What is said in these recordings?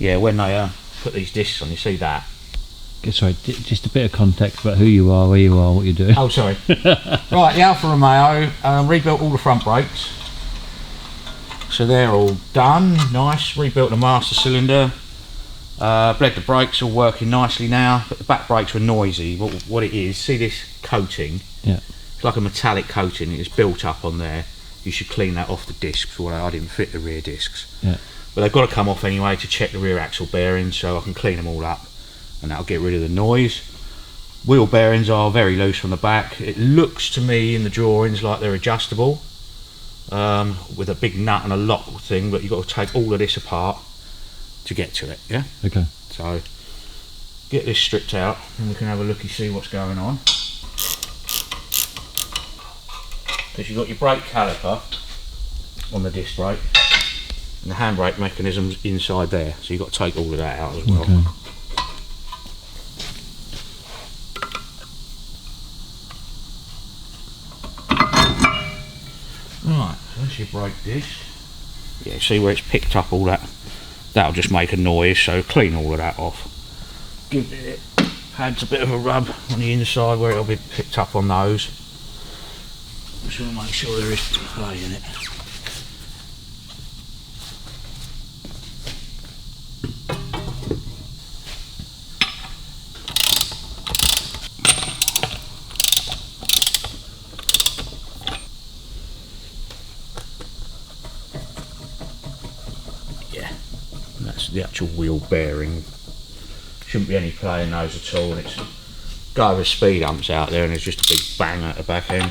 Yeah, when they put these discs on, you see that. Sorry, just a bit of context about who you are, where you are, what you're doing. Oh, sorry. Right, the Alfa Romeo rebuilt all the front brakes. So they're all done, nice. Rebuilt the master cylinder. Bled the brakes, all working nicely now, but the back brakes were noisy. What it is, see this coating? Yeah. It's like a metallic coating, it's built up on there. You should clean that off the discs. Well, I didn't fit the rear discs. Yeah. But they've got to come off anyway to check the rear axle bearings, so I can clean them all up and that'll get rid of the noise. Wheel bearings are very loose from the back. It looks to me in the drawings like they're adjustable with a big nut and a lock thing, but you've got to take all of this apart to get to it, yeah? Okay. So get this stripped out and we can have a looky see what's going on. Because you've got your brake caliper on the disc brake and the handbrake mechanism's inside there, so you've got to take all of that out as well. Okay. Right, so that's your brake disc. Yeah, see where it's picked up all that? That'll just make a noise, so clean all of that off. Give it pads a bit of a rub on the inside where it'll be picked up on those. Just want to make sure there is play in it. That's the actual wheel bearing. Shouldn't be any play in those at all, and it's go over speed humps out there and there's just a big bang at the back end.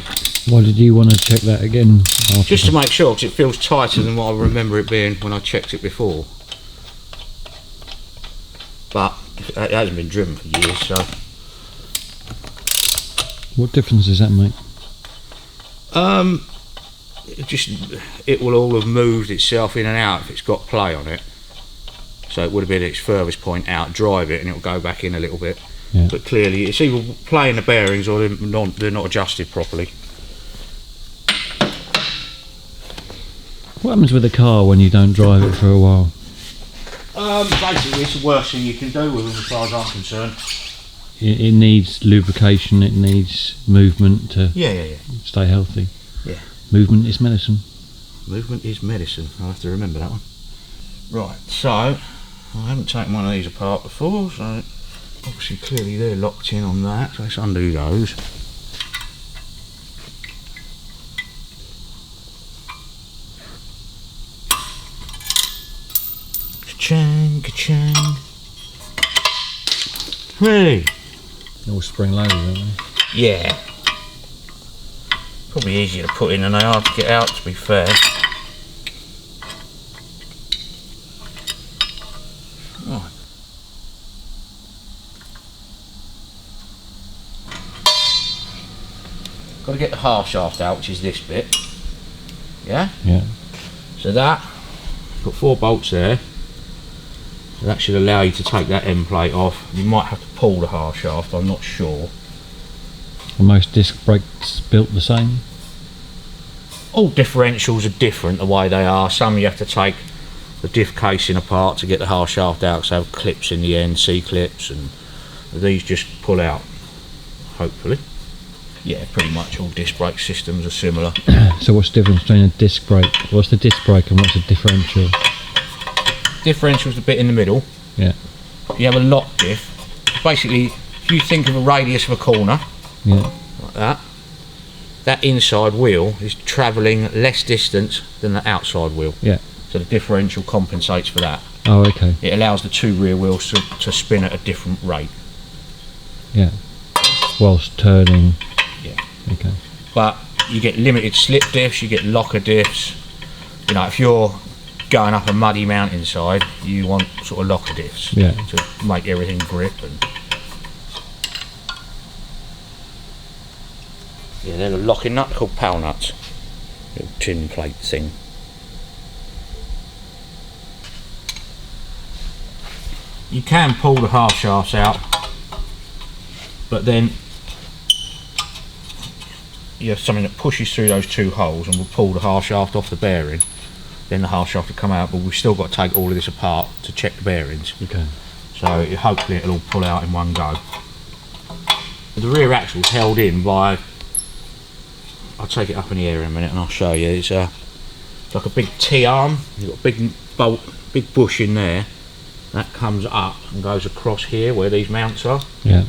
Why did you want to check that again? Just to make sure, because it feels tighter than what I remember it being when I checked it before. But it hasn't been driven for years, so. What difference does that make? It will all have moved itself in and out if it's got play on it. So it would have been its furthest point out, drive it and it'll go back in a little bit. Yeah. But clearly it's either playing the bearings or they're not adjusted properly. What happens with a car when you don't drive it for a while? Basically it's the worst thing you can do with them as far as I'm concerned. It needs lubrication, it needs movement to stay healthy. Yeah. Movement is medicine. Movement is medicine, I'll have to remember that one. Right, so I haven't taken one of these apart before, so obviously clearly they're locked in on that, so let's undo those. Ka-chang, ka-chang. Really? They're all spring loaded, aren't they? Yeah. Probably easier to put in than they are to get out, to be fair. Right. Got to get the half shaft out, which is this bit. Yeah? Yeah. So that, got 4 bolts there. So that should allow you to take that end plate off. You might have to pull the half shaft, I'm not sure. Are most disc brakes built the same? All differentials are different the way they are. Some you have to take the diff casing apart to get the half shaft out, so they have clips in the end, C-clips, and these just pull out, hopefully. Yeah, pretty much all disc brake systems are similar. So what's the difference between a disc brake? What's the disc brake and what's the differential? Differential's the bit in the middle. Yeah. You have a lock diff. Basically, if you think of a radius of a corner, Yeah. like that, that inside wheel is travelling less distance than the outside wheel. Yeah. So the differential compensates for that. Oh, okay. It allows the 2 rear wheels to spin at a different rate. Yeah. Whilst turning. Yeah. Okay. But you get limited slip diffs, you get locker diffs. You know, if you're going up a muddy mountainside, you want sort of locker diffs to make everything grip. And yeah, they're a locking nut called power nuts. Little tin plate thing. You can pull the half shafts out, but then you have something that pushes through those 2 holes and will pull the half shaft off the bearing. then the half shaft will come out, but we've still got to take all of this apart to check the bearings. Okay. So hopefully it'll all pull out in one go. The rear axle's held in by, I'll take it up in the air in a minute and I'll show you. It's like a big T-arm. You've got a big bolt, big bush in there. That comes up and goes across here where these mounts are. Yeah.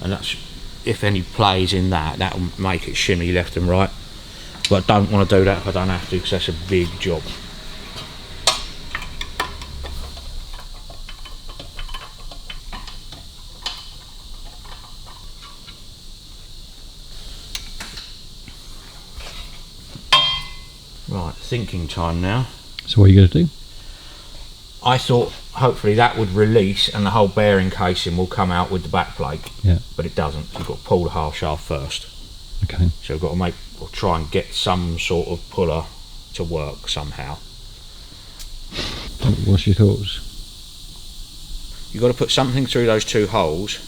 And that's, if any plays in that, that'll make it shimmy left and right. But I don't want to do that if I don't have to, because that's a big job. Right, thinking time now. So what are you going to do? I thought hopefully that would release and the whole bearing casing will come out with the back plate. Yeah. But it doesn't. You've got to pull the half shaft first. Okay. So we've got to try and get some sort of puller to work somehow. What's your thoughts? You've got to put something through those two holes.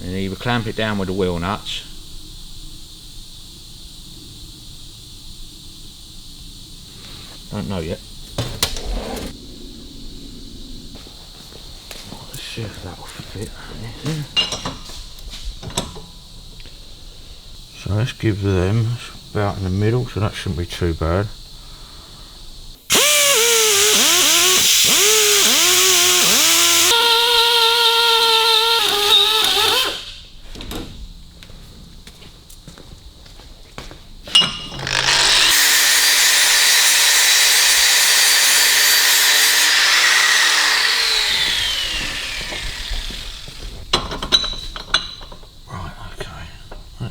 And either clamp it down with the wheel nuts. Don't know yet. Let's see if that will fit. So let's give them about in the middle, so that shouldn't be too bad.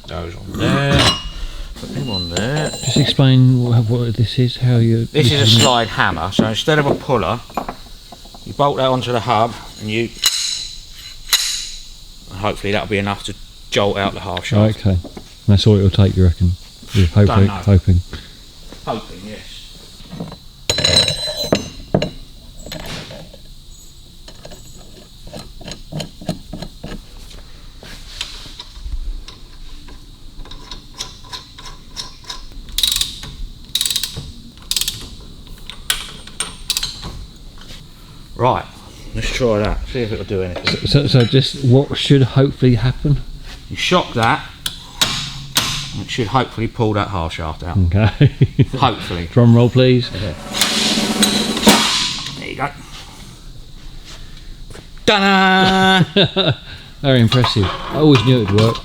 Goes on there, put him on there. Just explain what this is, how you... This is a slide hammer, so instead of a puller, you bolt that onto the hub and hopefully that'll be enough to jolt out the half shaft. Okay, that's all it'll take, you reckon? You're hoping? Hoping, yes. Right, let's try that, see if it'll do anything. So just what should hopefully happen? You shock that, and it should hopefully pull that half shaft out. Okay. Hopefully. Drum roll, please. Yeah. There you go. Ta-da! Very impressive. I always knew it would work.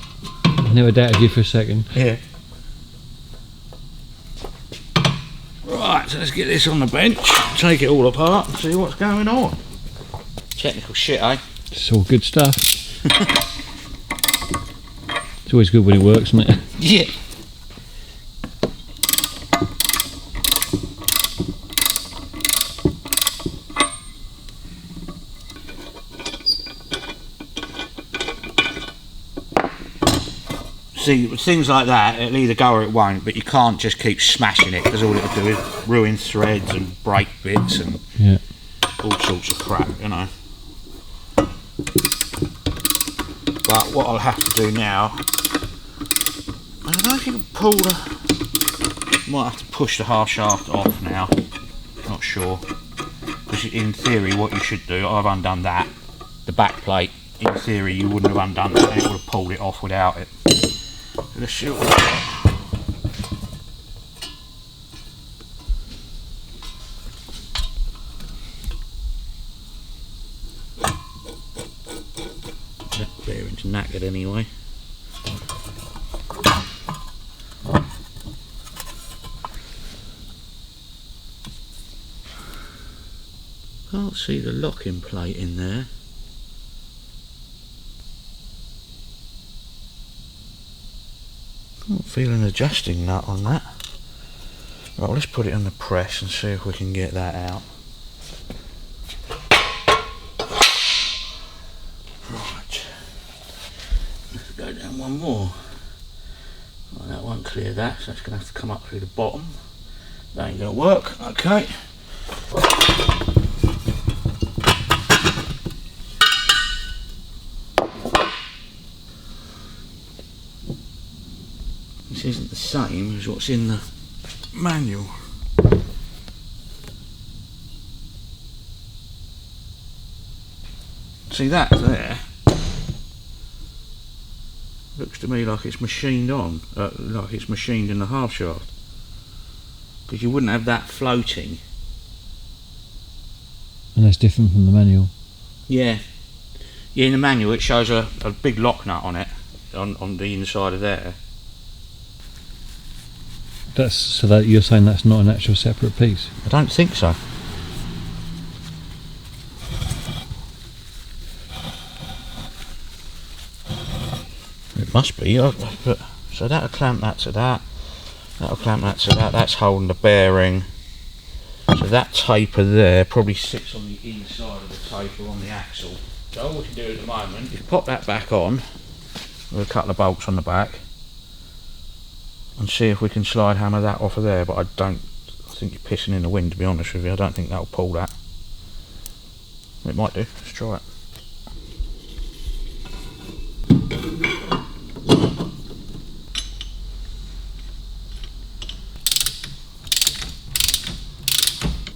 I never doubted you for a second. Yeah. Right, so let's get this on the bench, take it all apart and see what's going on. Technical shit, eh? It's all good stuff. It's always good when it works, isn't it? Yeah. See, with things like that, it'll either go or it won't, but you can't just keep smashing it, because all it'll do is ruin threads and break bits and all sorts of crap, you know. But what I'll have to do now, I don't know if you can pull the... Might have to push the half shaft off now, not sure. Because in theory what you should do, I've undone that, the back plate, in theory you wouldn't have undone that, it would have pulled it off without it. Let's see what we've got. That bearing's knackered anyway. Can't see the locking plate in there. Can't feel an adjusting nut on that. Right, let's put it on the press and see if we can get that out. Right, let's go down one more. Right, that won't clear that, so it's going to have to come up through the bottom. That ain't going to work. Okay. this isn't the same as what's in the manual. See that there? Looks to me like it's machined on, like it's machined in the half shaft. Because you wouldn't have that floating. And that's different from the manual. Yeah. Yeah, in the manual it shows a big lock nut on it, on the inside of there. That's so that you're saying that's not an actual separate piece? I don't think so. It must be. But, so that'll clamp that to that. That'll clamp that to that. That's holding the bearing. So that taper there probably sits on the inside of the taper on the axle. So all we can do at the moment is pop that back on with a couple of bolts on the back and see if we can slide hammer that off of there, but I think you're pissing in the wind, to be honest with you. I don't think that'll pull that. It might do. Let's try it.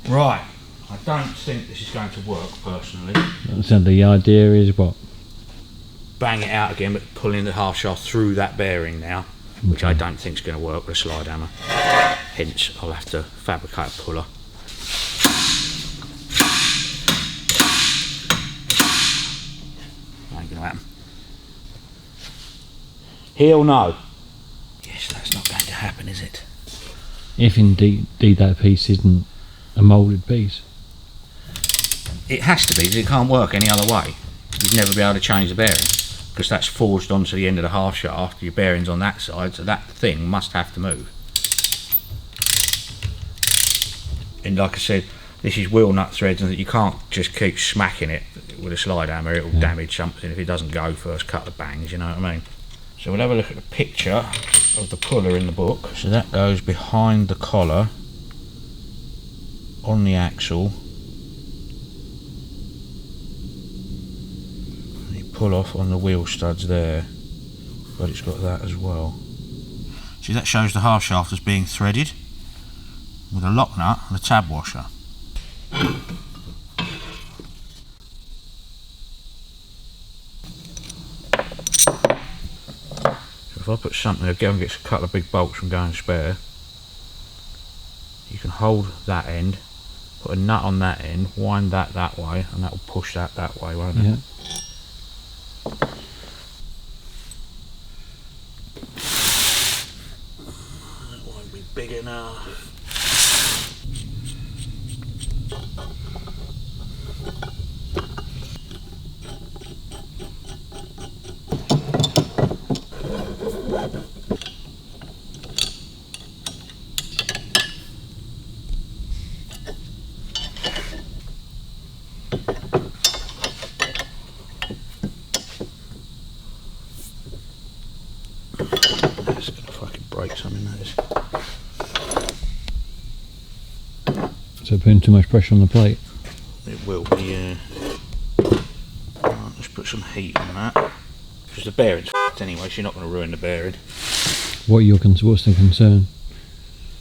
Right, I don't think this is going to work personally. So the idea is what? Bang it out again, but pulling the half shaft through that bearing now, which I don't think is going to work with a slide hammer. Hence, I'll have to fabricate a puller. Ain't going to happen. He'll know. Yes, that's not going to happen, is it? If indeed that piece isn't a moulded piece. It has to be, because it can't work any other way. You'd never be able to change the bearing, because that's forged onto the end of the half shaft. Your bearing's on that side, so that thing must have to move. And like I said, this is wheel nut threads, and you can't just keep smacking it with a slide hammer. It'll damage something if it doesn't go first couple of bangs, you know what I mean? So we'll have a look at the picture of the puller in the book. So that goes behind the collar on the axle. And you pull off on the wheel studs there, but it's got that as well. See, that shows the half shaft as being threaded with a lock nut and a tab washer. So if I put something, again gets a couple of big bolts from going spare, you can hold that end, put a nut on that end, wind that way, and that will push that way, won't it? Yeah. That won't be big enough. That's gonna fucking break something, that is. So putting too much pressure on the plate? It will be, right, let's put some heat on that. Because the bearing's f***ed anyway, so you're not going to ruin the bearing. What's the concern?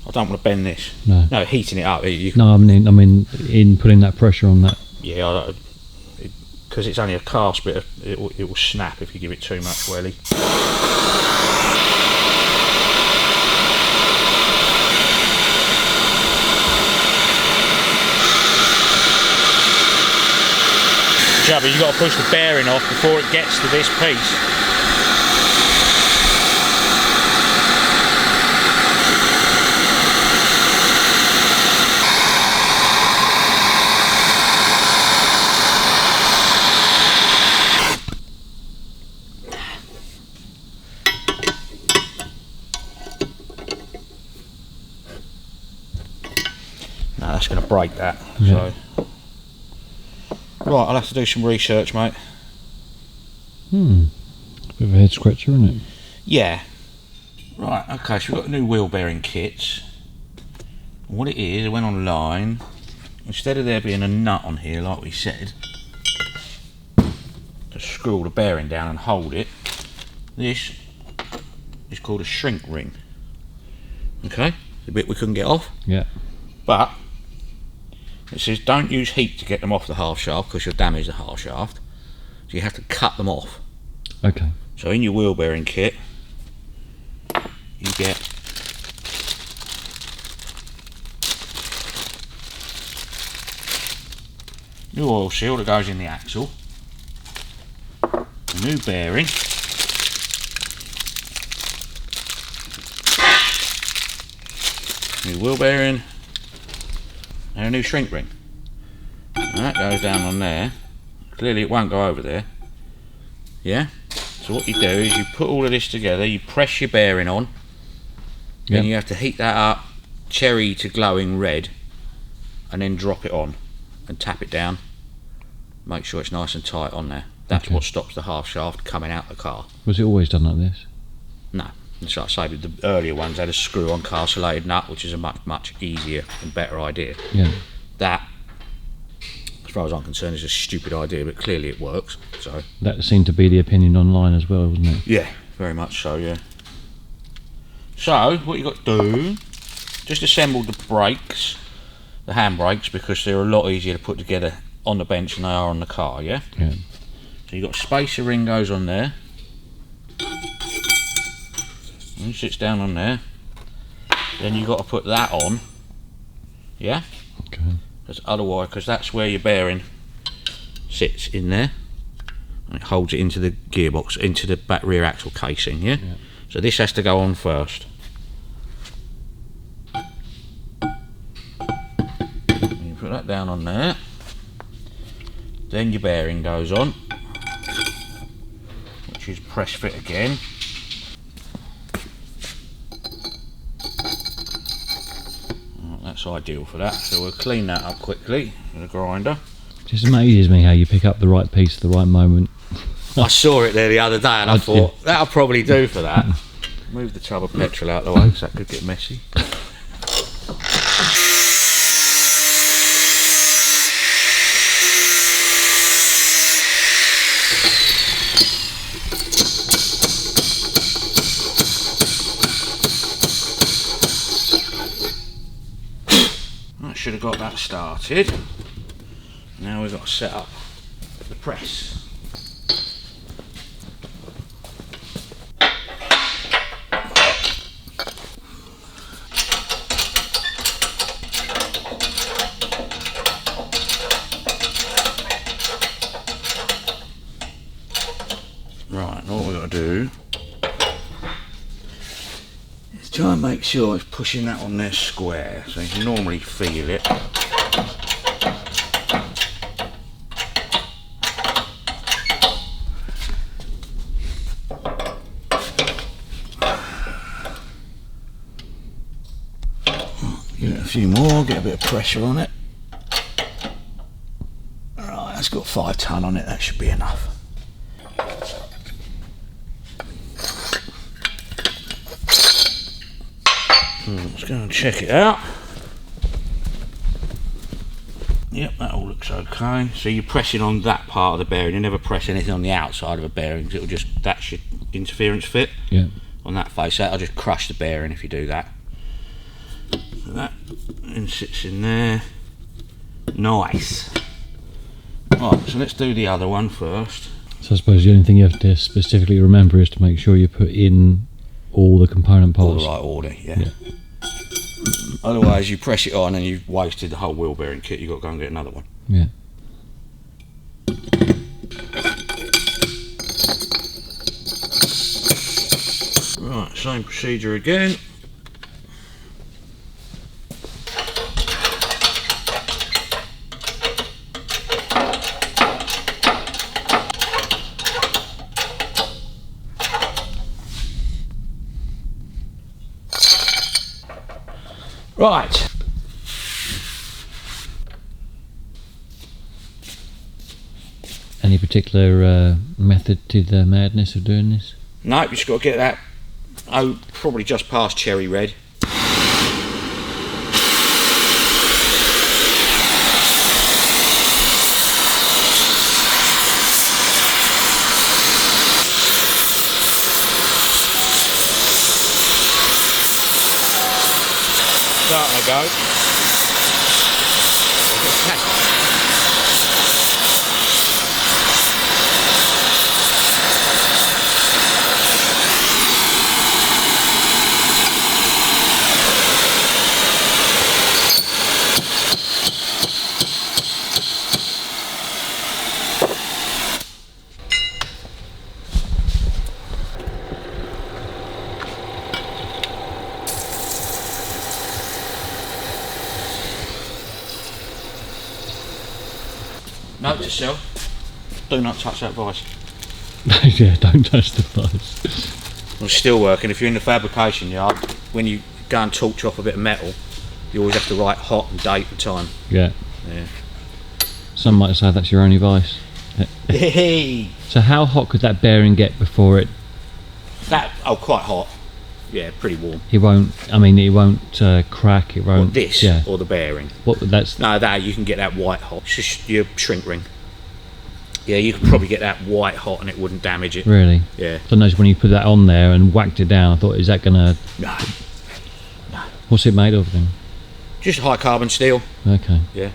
I don't want to bend this. No. No, heating it up. No, I mean in putting that pressure on that. Yeah, because it's only a cast bit, it will snap if you give it too much welly. But you've got to push the bearing off before it gets to this piece. No, that's going to break that. Yeah. So. Right, I'll have to do some research, mate. Bit of a head scratcher, isn't it? Yeah. Right, okay, so we've got new wheel bearing kits. What it is, I went online. Instead of there being a nut on here, like we said, to screw the bearing down and hold it, this is called a shrink ring. Okay, the bit we couldn't get off. Yeah. But it says don't use heat to get them off the half shaft because you'll damage the half shaft. So you have to cut them off. Okay. So in your wheel bearing kit, you get new oil seal that goes in the axle, a new bearing, new wheel bearing, and a new shrink ring. And that goes down on there. Clearly it won't go over there. Yeah? So what you do is you put all of this together, you press your bearing on, then you have to heat that up, cherry to glowing red, and then drop it on and tap it down. Make sure it's nice and tight on there. That's what stops the half shaft coming out the car. Was it always done like this? No. It's like I say, the earlier ones had a screw-on castellated nut, which is a much easier and better idea. Yeah. That, as far as I'm concerned, is a stupid idea, but clearly it works. So that seemed to be the opinion online as well, wasn't it? Yeah, very much so. Yeah. So what you got to do, just assemble the brakes, the hand brakes, because they're a lot easier to put together on the bench than they are on the car. Yeah. Yeah. So you got a spacer ring goes on there. And it sits down on there. Then you got to put that on. Yeah. Okay. Because that's where your bearing sits in there, and it holds it into the gearbox, into the back rear axle casing. Yeah. So this has to go on first. You put that down on there. Then your bearing goes on, which is press fit again. That's ideal for that, so we'll clean that up quickly with a grinder. Just amazes me how you pick up the right piece at the right moment. I saw it there the other day and I thought that'll probably do for that. Move the tub of petrol out of the way because that could get messy. Should have got that started. Now we've got to set up the press. Right, what we've got to do is try and make sure it's pushing that on there square, so you can normally feel it. Give it a few more, get a bit of pressure on it. Alright, that's got 5 ton on it, that should be enough. Let's go and check it out. Yep, that all looks okay. So you're pressing on that part of the bearing. You never press anything on the outside of a bearing because it'll just, that's your interference fit. Yeah. On that face, that'll just crush the bearing if you do that. So that then sits in there. Nice. Right, so let's do the other one first. So I suppose the only thing you have to specifically remember is to make sure you put in all the component parts. All the right order, yeah. Otherwise you press it on and you've wasted the whole wheel bearing kit. You've got to go and get another one. Yeah. Right, same procedure again. Right. Any particular method to the madness of doing this? No, you just got to get that, probably just past cherry red. starting to go. Note to self, do not touch that vice. Yeah, don't touch the vice. It's still working. If you're in the fabrication yard, when you go and torch off a bit of metal, you always have to write hot and date and time. Yeah. Yeah. Some might say that's your only vice. Hey. So how hot could that bearing get before it? Quite hot. Yeah, pretty warm. It won't. I mean, it won't crack. It won't. What, this? Yeah. Or the bearing? What? That's. No, that you can get that white hot. It's just your shrink ring. Yeah, you could probably get that white hot and it wouldn't damage it. Really? Yeah. So I noticed when you put that on there and whacked it down, I thought, is that gonna? No. No. What's it made of then? Just high carbon steel. Okay. Yeah.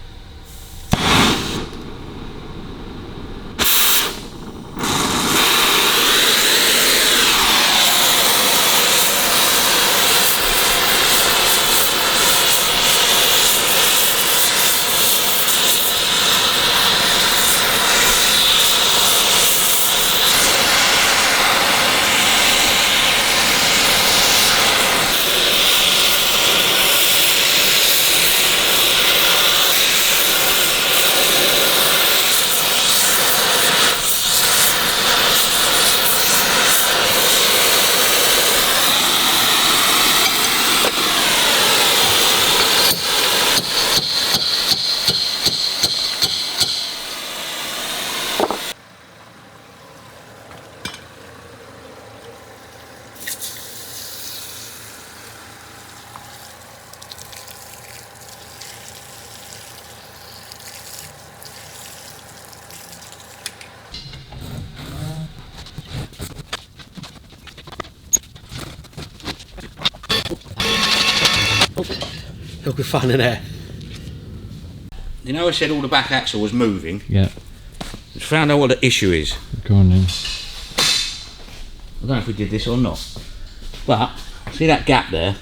It'll be fun in there. You know I said all the back axle was moving? Yeah. I found out what the issue is. Go on then. I don't know if we did this or not. But, see that gap there?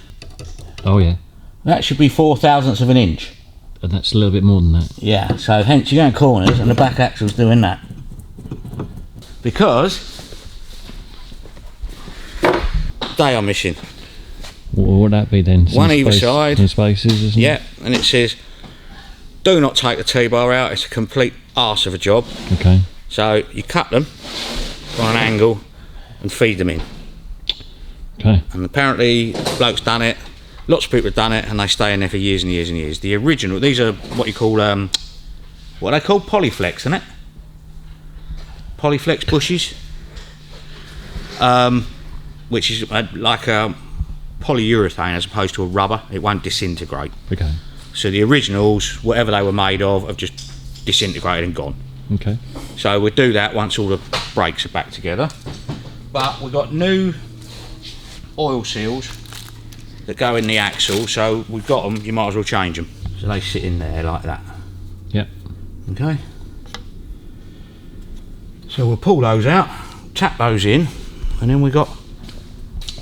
Oh yeah. That should be 4/1000ths of an inch. And that's a little bit more than that. Yeah, so hence you're going corners and the back axle's doing that. Because they are missing. What would that be then? One either side. Some spaces, isn't Yeah, and it says, do not take the T-bar out, it's a complete arse of a job. Okay. So you cut them on an angle and feed them in. Okay. And apparently bloke's done it, lots of people have done it, and they stay in there for years and years and years. The original, these are what you call, what are they called? Polyflex, isn't it? Polyflex bushes. Which is like a polyurethane as opposed to a rubber. It won't disintegrate. Okay. So the originals, whatever they were made of, have just disintegrated and gone. Okay. So we'll do that once all the brakes are back together. But we've got new oil seals that go in the axle, so we've got them, you might as well change them. So they sit in there like that. Yep. Okay. So we'll pull those out, tap those in, and then we've got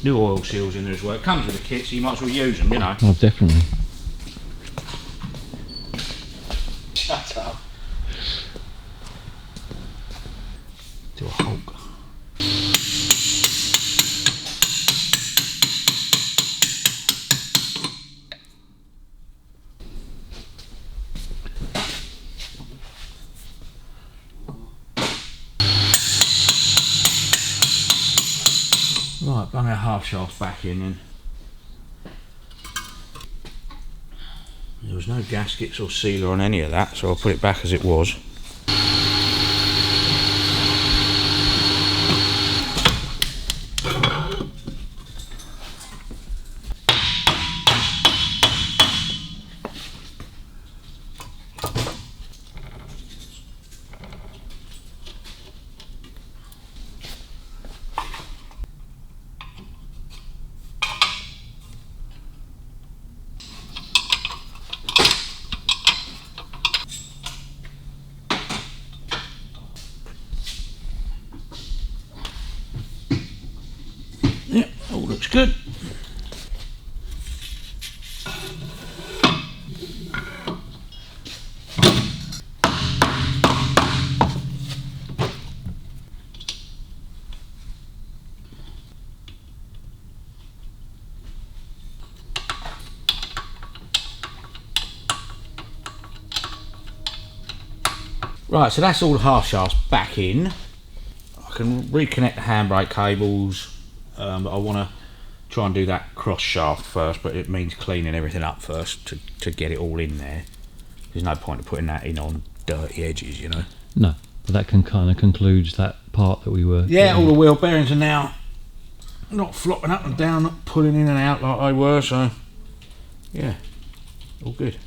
new oil seals in there as well. It comes with a kit, so you might as well use them, you know. Oh, definitely. Shut up. Do a Hulk. Right, bung our half shaft back in then. There was no gaskets or sealer on any of that, so I'll put it back as it was. all looks good. Right, so that's all the half shafts back in. I can reconnect the handbrake cables, but I want to try and do that cross shaft first, but it means cleaning everything up first to get it all in there. There's no point of putting that in on dirty edges, you know. No, but that can kind of concludes that part that we were... Yeah, all the wheel bearings are now not flopping up and down, not pulling in and out like they were, so yeah, all good.